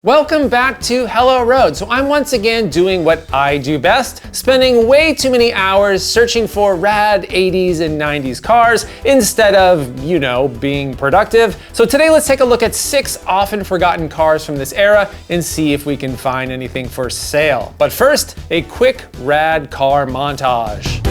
Welcome back to Hello Road. So I'm once again doing what I do best, spending way too many hours searching for rad 80s and 90s cars instead of, being productive. So today let's take a look at 6 often forgotten cars from this era and see if we can find anything for sale. But first, a quick rad car montage.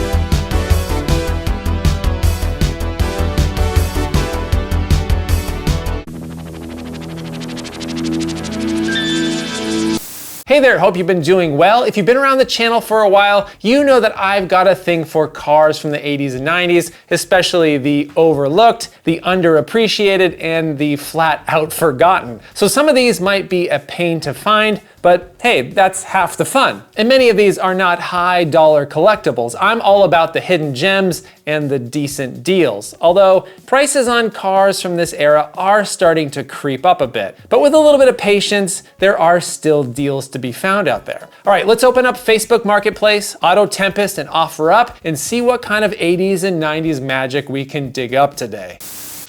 Hey there, hope you've been doing well. If you've been around the channel for a while, you know that I've got a thing for cars from the 80s and 90s, especially the overlooked, the underappreciated, and the flat out forgotten. So some of these might be a pain to find, but hey, that's half the fun. And many of these are not high dollar collectibles. I'm all about the hidden gems and the decent deals. Although prices on cars from this era are starting to creep up a bit. But with a little bit of patience, there are still deals to be found out there. All right, let's open up Facebook Marketplace, Auto Tempest, and OfferUp and see what kind of 80s and 90s magic we can dig up today.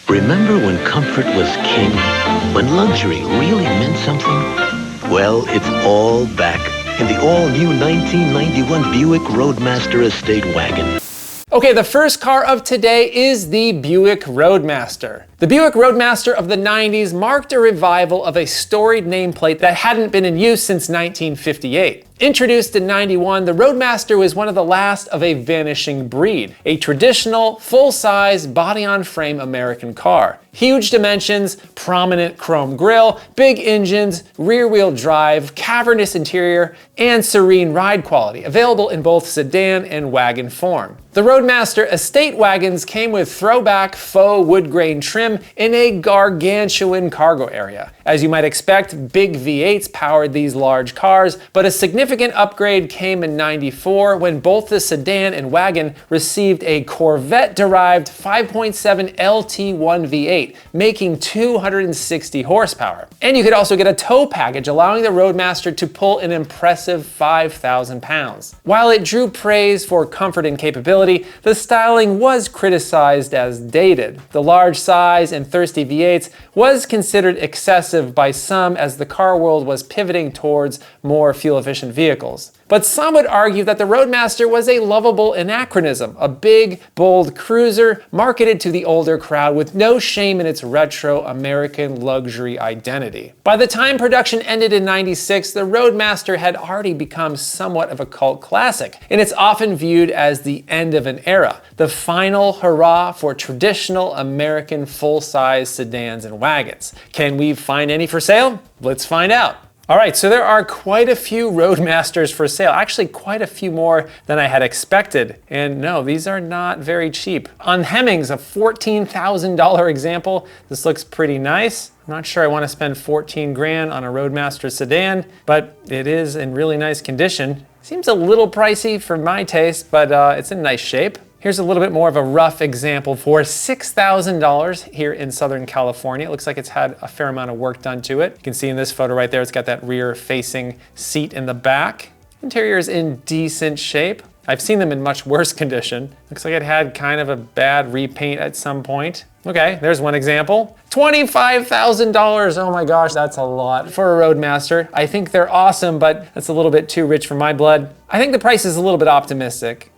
Remember when comfort was king? When luxury really meant something? Well, it's all back in the all-new 1991 Buick Roadmaster estate wagon. Okay, the first car of today is the Buick Roadmaster. The Buick Roadmaster of the 90s marked a revival of a storied nameplate that hadn't been in use since 1958. Introduced in 91, the Roadmaster was one of the last of a vanishing breed, a traditional, full-size, body-on-frame American car. Huge dimensions, prominent chrome grille, big engines, rear-wheel drive, cavernous interior, and serene ride quality, available in both sedan and wagon form. The Roadmaster estate wagons came with throwback faux wood grain trim in a gargantuan cargo area. As you might expect, big V8s powered these large cars, but a significant upgrade came in '94 when both the sedan and wagon received a Corvette-derived 5.7 LT1 V8, making 260 horsepower. And you could also get a tow package, allowing the Roadmaster to pull an impressive 5,000 pounds. While it drew praise for comfort and capability, the styling was criticized as dated. The large size and thirsty V8s was considered excessive by some as the car world was pivoting towards more fuel-efficient vehicles. But some would argue that the Roadmaster was a lovable anachronism, a big, bold cruiser marketed to the older crowd with no shame in its retro American luxury identity. By the time production ended in '96, the Roadmaster had already become somewhat of a cult classic, and it's often viewed as the end of an era, the final hurrah for traditional American full-size sedans and wagons. Can we find any for sale? Let's find out. All right, so there are quite a few Roadmasters for sale, actually quite a few more than I had expected. And no, these are not very cheap. On Hemmings, a $14,000 example. This looks pretty nice. I'm not sure I want to spend 14 grand on a Roadmaster sedan, but it is in really nice condition. Seems a little pricey for my taste, but it's in nice shape. Here's a little bit more of a rough example for $6,000 here in Southern California. It looks like it's had a fair amount of work done to it. You can see in this photo right there, it's got that rear facing seat in the back. Interior is in decent shape. I've seen them in much worse condition. Looks like it had kind of a bad repaint at some point. Okay, there's one example. $25,000, oh my gosh, that's a lot for a Roadmaster. I think they're awesome, but that's a little bit too rich for my blood. I think the price is a little bit optimistic.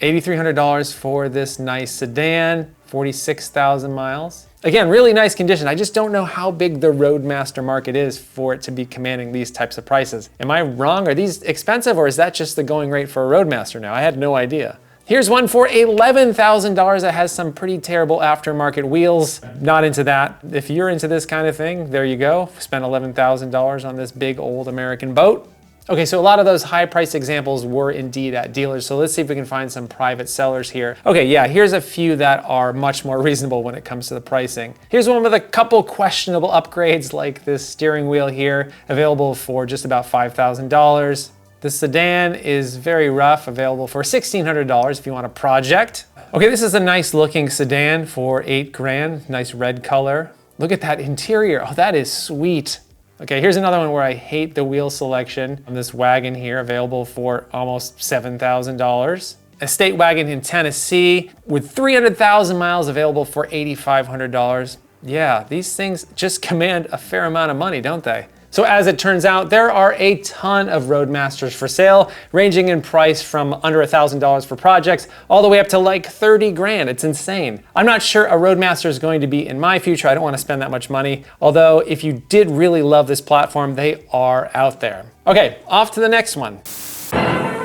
$8,300 for this nice sedan, 46,000 miles. Again, really nice condition. I just don't know how big the Roadmaster market is for it to be commanding these types of prices. Am I wrong? Are these expensive, or is that just the going rate for a Roadmaster now? I had no idea. Here's one for $11,000 that has some pretty terrible aftermarket wheels. Not into that. If you're into this kind of thing, there you go. Spend $11,000 on this big old American boat. Okay, so a lot of those high price examples were indeed at dealers, so let's see if we can find some private sellers here. Okay, yeah, here's a few that are much more reasonable when it comes to the pricing. Here's one with a couple questionable upgrades, like this steering wheel here, available for just about $5,000. The sedan is very rough, available for $1,600 if you want a project. Okay, this is a nice looking sedan for $8 grand, nice red color. Look at that interior, oh, that is sweet. Okay, here's another one where I hate the wheel selection on this wagon here, available for almost $7,000. Estate wagon in Tennessee with 300,000 miles, available for $8,500. Yeah, these things just command a fair amount of money, don't they? So as it turns out, there are a ton of Roadmasters for sale, ranging in price from under $1,000 for projects all the way up to like 30 grand. It's insane. I'm not sure a Roadmaster is going to be in my future. I don't want to spend that much money. Although if you did really love this platform, they are out there. Okay, off to the next one.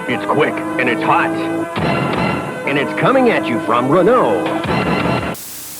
It's quick and it's hot. And it's coming at you from Renault.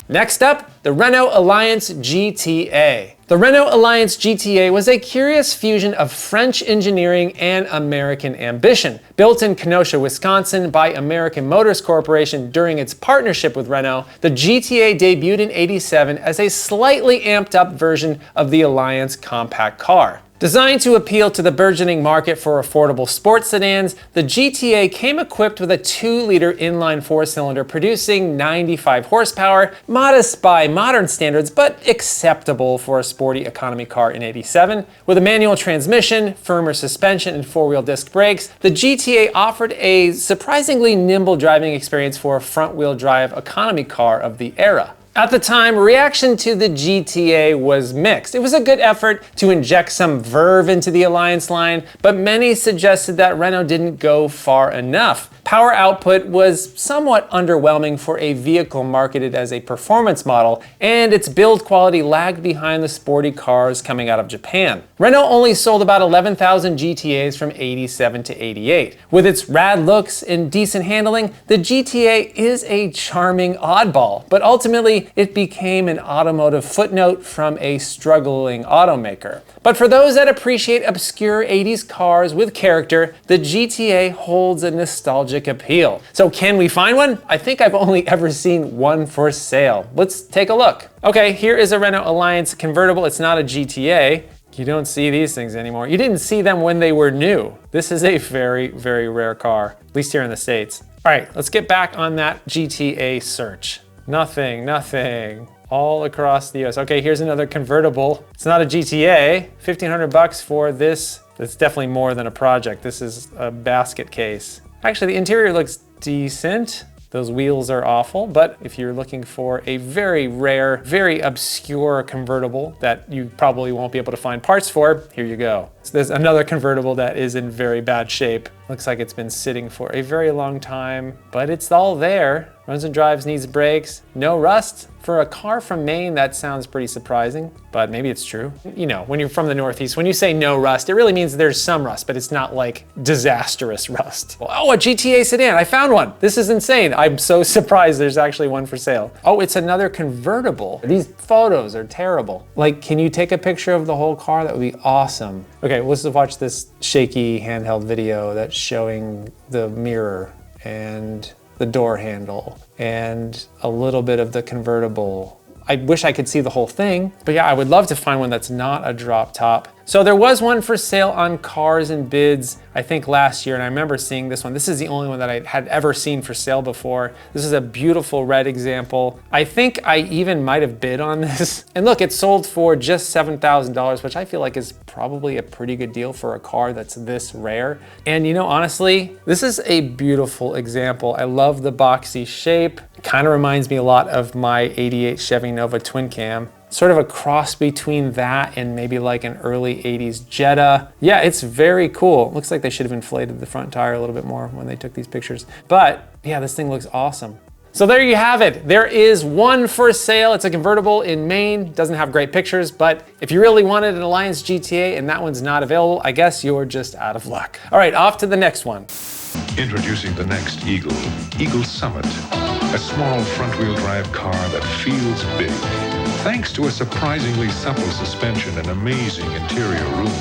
Next up, the Renault Alliance GTA. The Renault Alliance GTA was a curious fusion of French engineering and American ambition. Built in Kenosha, Wisconsin by American Motors Corporation during its partnership with Renault, the GTA debuted in '87 as a slightly amped up version of the Alliance compact car. Designed to appeal to the burgeoning market for affordable sports sedans, the GTA came equipped with a 2-liter inline 4-cylinder producing 95 horsepower, modest by modern standards, but acceptable for a sporty economy car in '87. With a manual transmission, firmer suspension, and 4-wheel disc brakes, the GTA offered a surprisingly nimble driving experience for a front-wheel drive economy car of the era. At the time, reaction to the GTA was mixed. It was a good effort to inject some verve into the Alliance line, but many suggested that Renault didn't go far enough. Power output was somewhat underwhelming for a vehicle marketed as a performance model, and its build quality lagged behind the sporty cars coming out of Japan. Renault only sold about 11,000 GTAs from '87 to '88. With its rad looks and decent handling, the GTA is a charming oddball, but ultimately it became an automotive footnote from a struggling automaker. But for those that appreciate obscure '80s cars with character, the GTA holds a nostalgic appeal. So can we find one? I think I've only ever seen one for sale. Let's take a look. Okay, here is a Renault Alliance convertible. It's not a GTA. You don't see these things anymore. You didn't see them when they were new. This is a very, very rare car, at least here in the States. All right, let's get back on that GTA search. Nothing, nothing. All across the US. Okay, here's another convertible. It's not a GTA. 1,500 bucks for this. That's definitely more than a project. This is a basket case. Actually, the interior looks decent. Those wheels are awful, but if you're looking for a very rare, very obscure convertible that you probably won't be able to find parts for, here you go. So there's another convertible that is in very bad shape. Looks like it's been sitting for a very long time, but it's all there. Runs and drives, needs brakes, no rust. For a car from Maine, that sounds pretty surprising, but maybe it's true. You know, when you're from the Northeast, when you say no rust, it really means there's some rust, but it's not like disastrous rust. Oh, a GTA sedan, I found one. This is insane. I'm so surprised there's actually one for sale. Oh, it's another convertible. These photos are terrible. Like, can you take a picture of the whole car? That would be awesome. Okay, let's watch this shaky handheld video that's showing the mirror and the door handle and a little bit of the convertible. I wish I could see the whole thing, but yeah, I would love to find one that's not a drop top. So there was one for sale on Cars and Bids, I think last year, and I remember seeing this one. This is the only one that I had ever seen for sale before. This is a beautiful red example. I think I even might have bid on this. And look, it sold for just $7,000, which I feel like is probably a pretty good deal for a car that's this rare. And you know, honestly, this is a beautiful example. I love the boxy shape. It kind of reminds me a lot of my '88 Chevy Nova twin cam. Sort of a cross between that and maybe like an early '80s Jetta. Yeah, it's very cool. Looks like they should have inflated the front tire a little bit more when they took these pictures. But yeah, this thing looks awesome. So there you have it. There is one for sale. It's a convertible in Maine. Doesn't have great pictures, but if you really wanted an Alliance GTA and that one's not available, I guess you're just out of luck. All right, off to the next one. Introducing the next Eagle, Eagle Summit, a small front-wheel drive car that feels big, thanks to a surprisingly supple suspension and amazing interior room.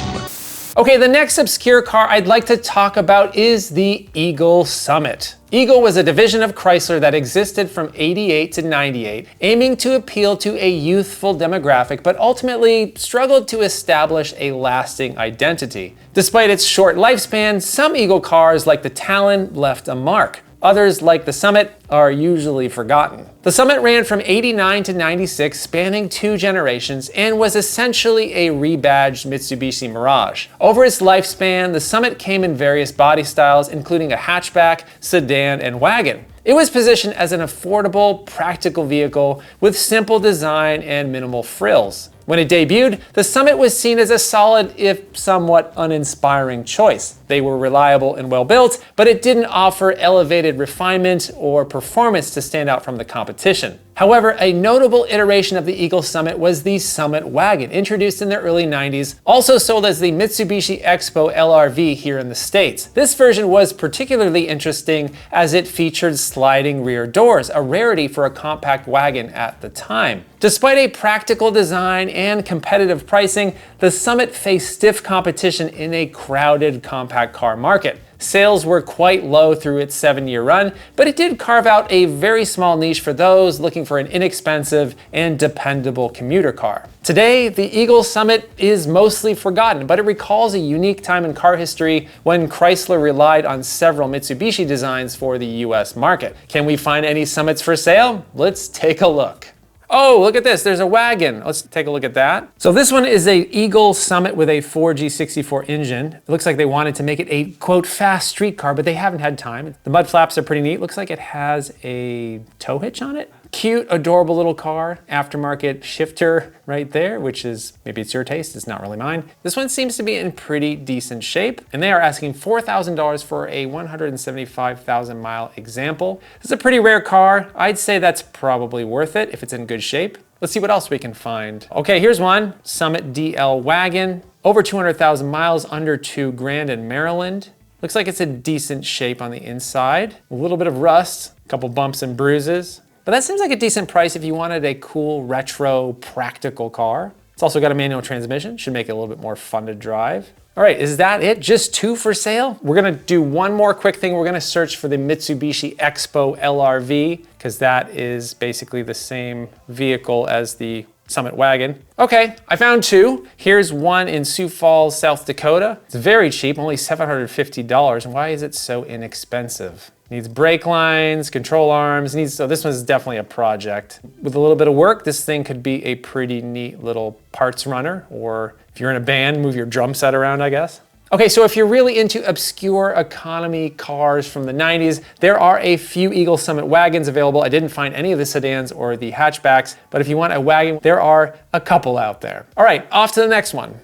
Okay, the next obscure car I'd like to talk about is the Eagle Summit. Eagle was a division of Chrysler that existed from '88 to '98, aiming to appeal to a youthful demographic, but ultimately struggled to establish a lasting identity. Despite its short lifespan, some Eagle cars like the Talon left a mark. Others, like the Summit, are usually forgotten. The Summit ran from '89 to '96, spanning 2 generations, and was essentially a rebadged Mitsubishi Mirage. Over its lifespan, the Summit came in various body styles, including a hatchback, sedan, and wagon. It was positioned as an affordable, practical vehicle with simple design and minimal frills. When it debuted, the Summit was seen as a solid, if somewhat uninspiring choice. They were reliable and well built, but it didn't offer elevated refinement or performance to stand out from the competition. However, a notable iteration of the Eagle Summit was the Summit Wagon, introduced in the early 90s, also sold as the Mitsubishi Expo LRV here in the States. This version was particularly interesting as it featured sliding rear doors, a rarity for a compact wagon at the time. Despite a practical design and competitive pricing, the Summit faced stiff competition in a crowded compact car market. Sales were quite low through its 7-year run, but it did carve out a very small niche for those looking for an inexpensive and dependable commuter car. Today, the Eagle Summit is mostly forgotten, but it recalls a unique time in car history when Chrysler relied on several Mitsubishi designs for the US market. Can we find any Summits for sale? Let's take a look. Oh, look at this, there's a wagon. Let's take a look at that. So this one is a Eagle Summit with a 4G64 engine. It looks like they wanted to make it a, quote, fast street car, but they haven't had time. The mud flaps are pretty neat. Looks like it has a tow hitch on it. Cute, adorable little car. Aftermarket shifter right there, which is, maybe it's your taste, it's not really mine. This one seems to be in pretty decent shape, and they are asking $4,000 for a 175,000 mile example. This is a pretty rare car. I'd say that's probably worth it if it's in good shape. Let's see what else we can find. Okay, here's one, Summit DL Wagon. Over 200,000 miles, under $2,000 in Maryland. Looks like it's in decent shape on the inside. A little bit of rust, a couple bumps and bruises. But that seems like a decent price if you wanted a cool, retro, practical car. It's also got a manual transmission, should make it a little bit more fun to drive. All right, is that it? Just 2 for sale? We're gonna do one more quick thing. We're gonna search for the Mitsubishi Expo LRV, because that is basically the same vehicle as the Summit Wagon. Okay, I found 2. Here's one in Sioux Falls, South Dakota. It's very cheap, only $750. And why is it so inexpensive? Needs brake lines, control arms, so this one's definitely a project. With a little bit of work, this thing could be a pretty neat little parts runner, or if you're in a band, move your drum set around, I guess. Okay, so if you're really into obscure economy cars from the 90s, there are a few Eagle Summit wagons available. I didn't find any of the sedans or the hatchbacks, but if you want a wagon, there are a couple out there. All right, off to the next one.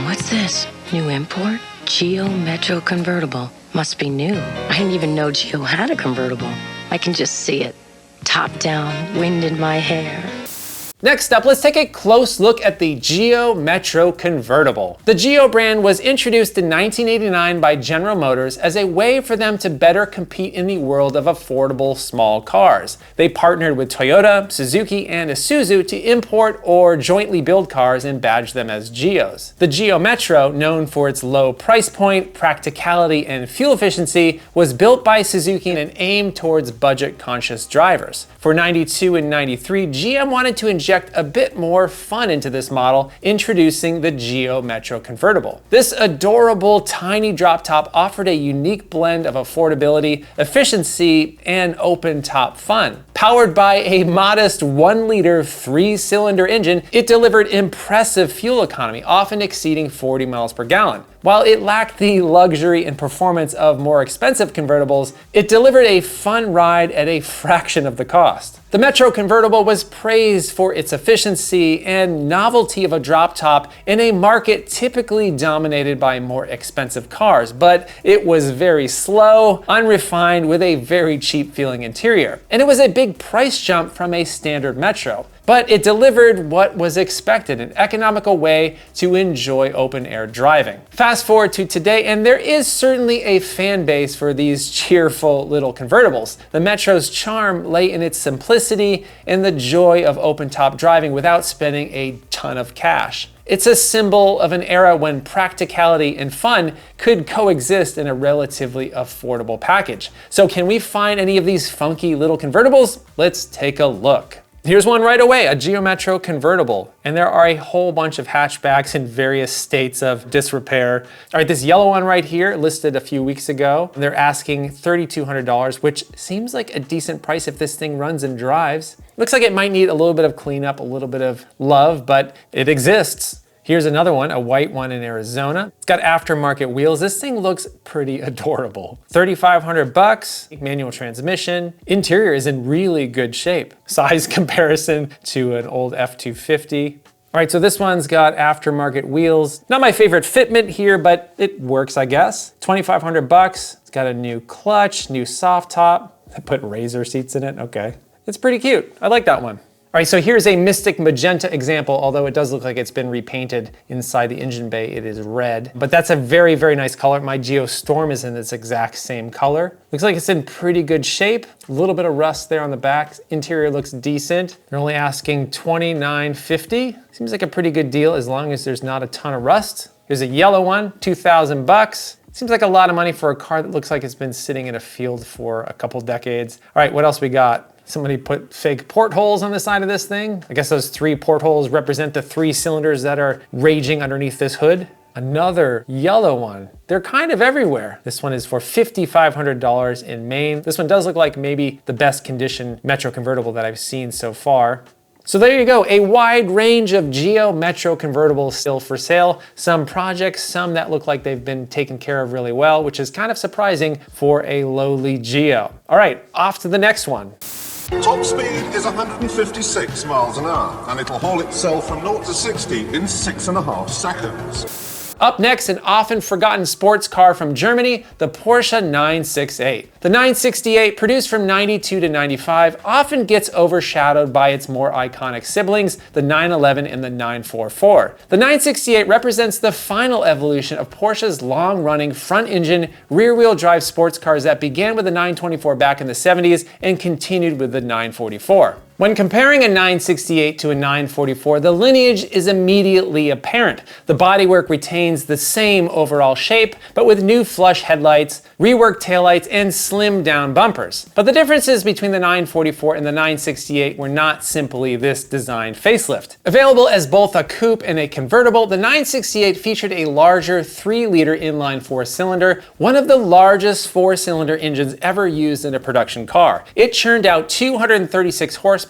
What's this? New import? Geo Metro Convertible. Must be new. I didn't even know Geo had a convertible. I can just see it. Top down, wind in my hair. Next up, let's take a close look at the Geo Metro Convertible. The Geo brand was introduced in 1989 by General Motors as a way for them to better compete in the world of affordable small cars. They partnered with Toyota, Suzuki, and Isuzu to import or jointly build cars and badge them as Geos. The Geo Metro, known for its low price point, practicality, and fuel efficiency, was built by Suzuki and aimed towards budget-conscious drivers. For 92 and 93, GM wanted to inject a bit more fun into this model, introducing the Geo Metro Convertible. This adorable tiny drop top offered a unique blend of affordability, efficiency, and open top fun. Powered by a modest 1-liter 3-cylinder engine, it delivered impressive fuel economy, often exceeding 40 miles per gallon. While it lacked the luxury and performance of more expensive convertibles, it delivered a fun ride at a fraction of the cost. The Metro Convertible was praised for its efficiency and novelty of a drop top in a market typically dominated by more expensive cars, but it was very slow, unrefined, with a very cheap feeling interior. And it was a big price jump from a standard Metro. But it delivered what was expected, an economical way to enjoy open air driving. Fast forward to today, and there is certainly a fan base for these cheerful little convertibles. The Metro's charm lay in its simplicity and the joy of open top driving without spending a ton of cash. It's a symbol of an era when practicality and fun could coexist in a relatively affordable package. So can we find any of these funky little convertibles? Let's take a look. Here's one right away, a Geo Metro Convertible. And there are a whole bunch of hatchbacks in various states of disrepair. All right, this yellow one right here, listed a few weeks ago. They're asking $3,200, which seems like a decent price if this thing runs and drives. Looks like it might need a little bit of cleanup, a little bit of love, but it exists. Here's another one, a white one in Arizona. It's got aftermarket wheels. This thing looks pretty adorable. $3,500, manual transmission. Interior is in really good shape. Size comparison to an old F-250. All right, so this one's got aftermarket wheels. Not my favorite fitment here, but it works, I guess. 2,500 bucks. It's got a new clutch, new soft top. I put razor seats in it, okay. It's pretty cute, I like that one. All right, so here's a Mystic Magenta example, although it does look like it's been repainted inside the engine bay, it is red. But that's a very, very nice color. My Geo Storm is in this exact same color. Looks like it's in pretty good shape. A little bit of rust there on the back. Interior looks decent. They're only asking $29.50. Seems like a pretty good deal as long as there's not a ton of rust. Here's a yellow one, 2,000 bucks. Seems like a lot of money for a car that looks like it's been sitting in a field for a couple decades. All right, what else we got? Somebody put fake portholes on the side of this thing. I guess those 3 portholes represent the 3 cylinders that are raging underneath this hood. Another yellow one. They're kind of everywhere. This one is for $5,500 in Maine. This one does look like maybe the best condition Metro convertible that I've seen so far. So there you go, a wide range of Geo Metro convertibles still for sale. Some projects, some that look like they've been taken care of really well, which is kind of surprising for a lowly Geo. All right, off to the next one. Top speed is 156 miles an hour, and it'll haul itself from 0 to 60 in 6.5 seconds. Up next, an often forgotten sports car from Germany, the Porsche 968. The 968, produced from 92 to 95, often gets overshadowed by its more iconic siblings, the 911 and the 944. The 968 represents the final evolution of Porsche's long-running front-engine, rear-wheel drive sports cars that began with the 924 back in the 70s and continued with the 944. When comparing a 968 to a 944, the lineage is immediately apparent. The bodywork retains the same overall shape, but with new flush headlights, reworked taillights, and slimmed down bumpers. But the differences between the 944 and the 968 were not simply this design facelift. Available as both a coupe and a convertible, the 968 featured a larger 3-liter inline 4-cylinder, one of the largest 4-cylinder engines ever used in a production car. It churned out 236 horsepower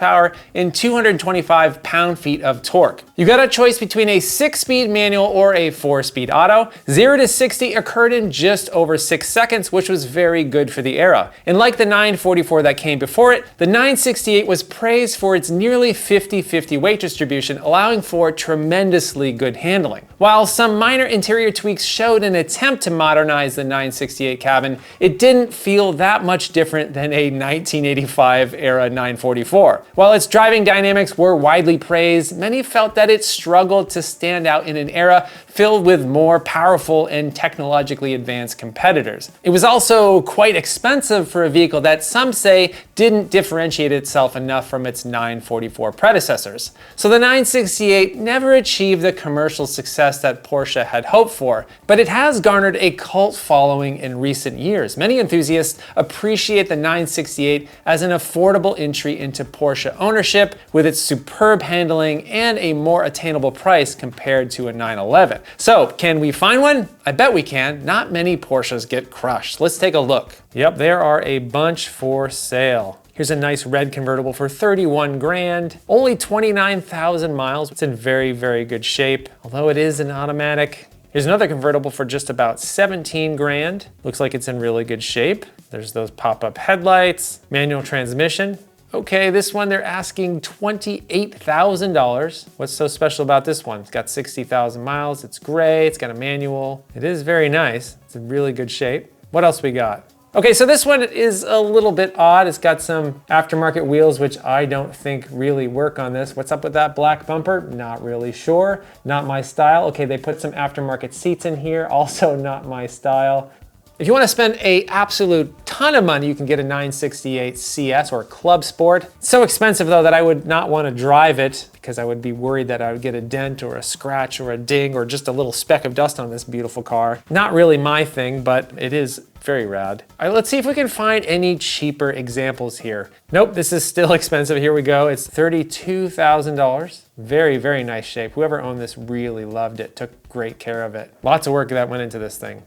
and 225 pound-feet of torque. You got a choice between a 6-speed manual or a 4-speed auto. 0 to 60 occurred in just over 6 seconds, which was very good for the era. And like the 944 that came before it, the 968 was praised for its nearly 50-50 weight distribution, allowing for tremendously good handling. While some minor interior tweaks showed an attempt to modernize the 968 cabin, it didn't feel that much different than a 1985 era 944. While its driving dynamics were widely praised, many felt that it struggled to stand out in an era filled with more powerful and technologically advanced competitors. It was also quite expensive for a vehicle that some say didn't differentiate itself enough from its 944 predecessors. So the 968 never achieved the commercial success that Porsche had hoped for, but it has garnered a cult following in recent years. Many enthusiasts appreciate the 968 as an affordable entry into Porsche ownership with its superb handling and a more attainable price compared to a 911. So, can we find one? I bet we can. Not many Porsches get crushed. Let's take a look. Yep, there are a bunch for sale. Here's a nice red convertible for 31 grand. Only 29,000 miles. It's in very, very good shape, although it is an automatic. Here's another convertible for just about 17 grand. Looks like it's in really good shape. There's those pop-up headlights, manual transmission. Okay, this one they're asking $28,000. What's so special about this one? It's got 60,000 miles, it's gray, it's got a manual. It is very nice, it's in really good shape. What else we got? Okay, so this one is a little bit odd. It's got some aftermarket wheels, which I don't think really work on this. What's up with that black bumper? Not really sure. Not my style. Okay, they put some aftermarket seats in here. Also not my style. If you want to spend an absolute ton of money, you can get a 968 CS or Club Sport. It's so expensive though that I would not want to drive it because I would be worried that I would get a dent or a scratch or a ding or just a little speck of dust on this beautiful car. Not really my thing, but it is very rad. All right, let's see if we can find any cheaper examples here. Nope, this is still expensive. Here we go. It's $32,000. Very, very nice shape. Whoever owned this really loved it, took great care of it. Lots of work that went into this thing.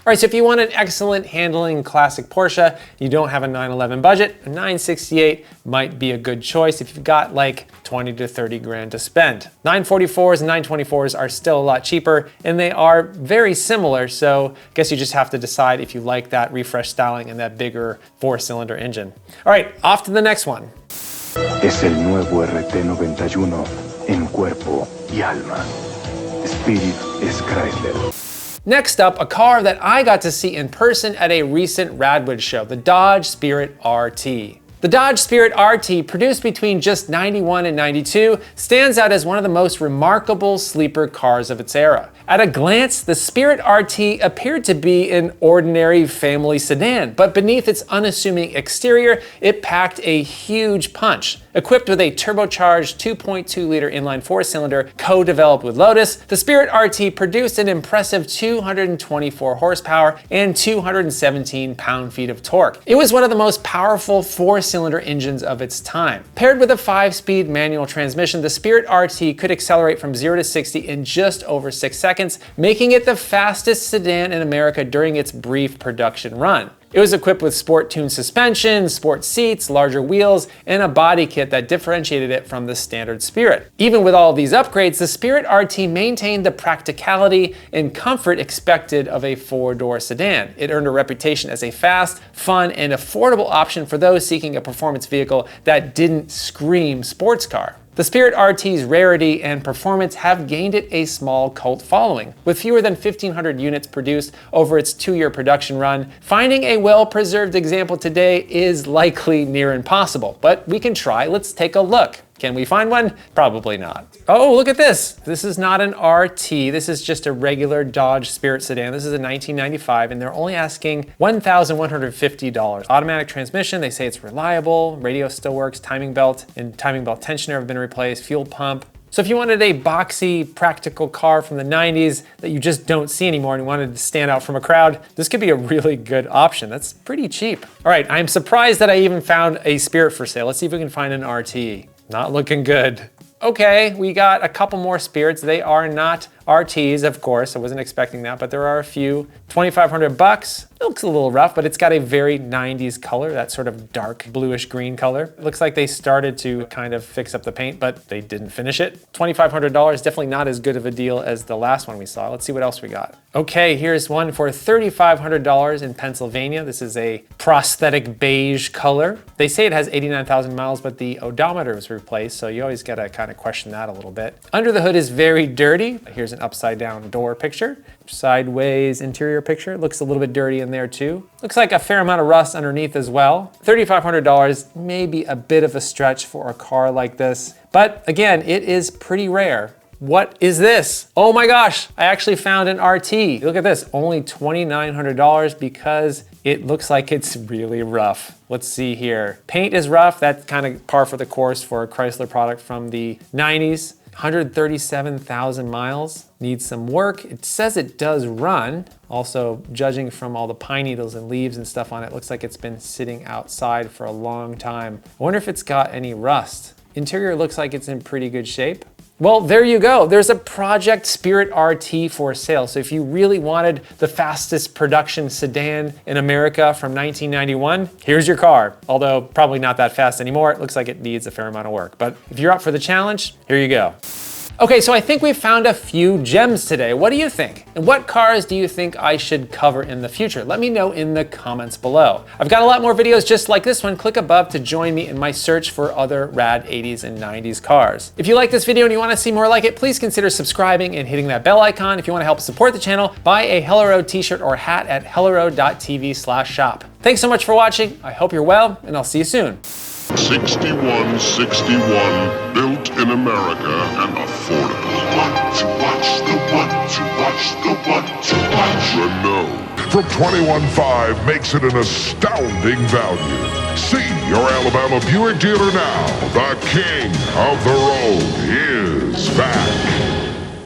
All right, so if you want an excellent handling classic Porsche, you don't have a 911 budget, a 968 might be a good choice if you've got like 20 to 30 grand to spend. 944s and 924s are still a lot cheaper and they are very similar, so I guess you just have to decide if you like that refresh styling and that bigger 4-cylinder engine. All right, off to the next one. Es el nuevo RT91 en cuerpo y alma. Spirit es Chrysler. Next up, a car that I got to see in person at a recent Radwood show, the Dodge Spirit RT. The Dodge Spirit RT, produced between just 91 and 92, stands out as one of the most remarkable sleeper cars of its era. At a glance, the Spirit RT appeared to be an ordinary family sedan, but beneath its unassuming exterior, it packed a huge punch. Equipped with a turbocharged 2.2-liter inline four-cylinder co-developed with Lotus, the Spirit RT produced an impressive 224 horsepower and 217 pound-feet of torque. It was one of the most powerful four-cylinder engines of its time. Paired with a 5-speed manual transmission, the Spirit RT could accelerate from 0 to 60 in just over 6 seconds, making it the fastest sedan in America during its brief production run. It was equipped with sport-tuned suspension, sport seats, larger wheels, and a body kit that differentiated it from the standard Spirit. Even with all of these upgrades, the Spirit RT maintained the practicality and comfort expected of a four-door sedan. It earned a reputation as a fast, fun, and affordable option for those seeking a performance vehicle that didn't scream sports car. The Spirit RT's rarity and performance have gained it a small cult following. With fewer than 1,500 units produced over its 2-year production run, finding a well-preserved example today is likely near impossible, but we can try. Let's take a look. Can we find one? Probably not. Oh, look at this. This is not an RT. This is just a regular Dodge Spirit sedan. This is a 1995, and they're only asking $1,150. Automatic transmission, they say it's reliable, radio still works, timing belt and timing belt tensioner have been replaced, fuel pump. So if you wanted a boxy, practical car from the 90s that you just don't see anymore and you wanted to stand out from a crowd, this could be a really good option. That's pretty cheap. All right, I'm surprised that I even found a Spirit for sale. Let's see if we can find an RT. Not looking good. Okay, we got a couple more Spirits. They are not RTs, of course. I wasn't expecting that, but there are a few. $2,500. It looks a little rough, but it's got a very 90s color, that sort of dark bluish green color. It looks like they started to kind of fix up the paint, but they didn't finish it. $2,500, definitely not as good of a deal as the last one we saw. Let's see what else we got. Okay, here's one for $3,500 in Pennsylvania. This is a prosthetic beige color. They say it has 89,000 miles, but the odometer was replaced, so you always gotta kind of question that a little bit. Under the hood is very dirty. Here's an upside down door picture. Sideways interior picture. Looks a little bit dirty in there too. Looks like a fair amount of rust underneath as well. $3,500 may be a bit of a stretch for a car like this, but again, it is pretty rare. What is this? Oh my gosh, I actually found an RT. Look at this, only $2,900 because it looks like it's really rough. Let's see here. Paint is rough. That's kind of par for the course for a Chrysler product from the 90s. 137,000 miles, needs some work. It says it does run. Also, judging from all the pine needles and leaves and stuff on it, looks like it's been sitting outside for a long time. I wonder if it's got any rust. Interior looks like it's in pretty good shape. Well, there you go. There's a Project Spirit RT for sale. So if you really wanted the fastest production sedan in America from 1991, here's your car. Although probably not that fast anymore. It looks like it needs a fair amount of work. But if you're up for the challenge, here you go. Okay, so I think we found a few gems today. What do you think? And what cars do you think I should cover in the future? Let me know in the comments below. I've got a lot more videos just like this one. Click above to join me in my search for other rad 80s and 90s cars. If you like this video and you want to see more like it, please consider subscribing and hitting that bell icon. If you want to help support the channel, buy a Hello Road t-shirt or hat at helloroad.tv/shop. Thanks so much for watching. I hope you're well, and I'll see you soon. 6161, built in America and affordable. Renault. From 21.5 makes it an astounding value. See your Alabama Buick dealer now. The king of the road is back.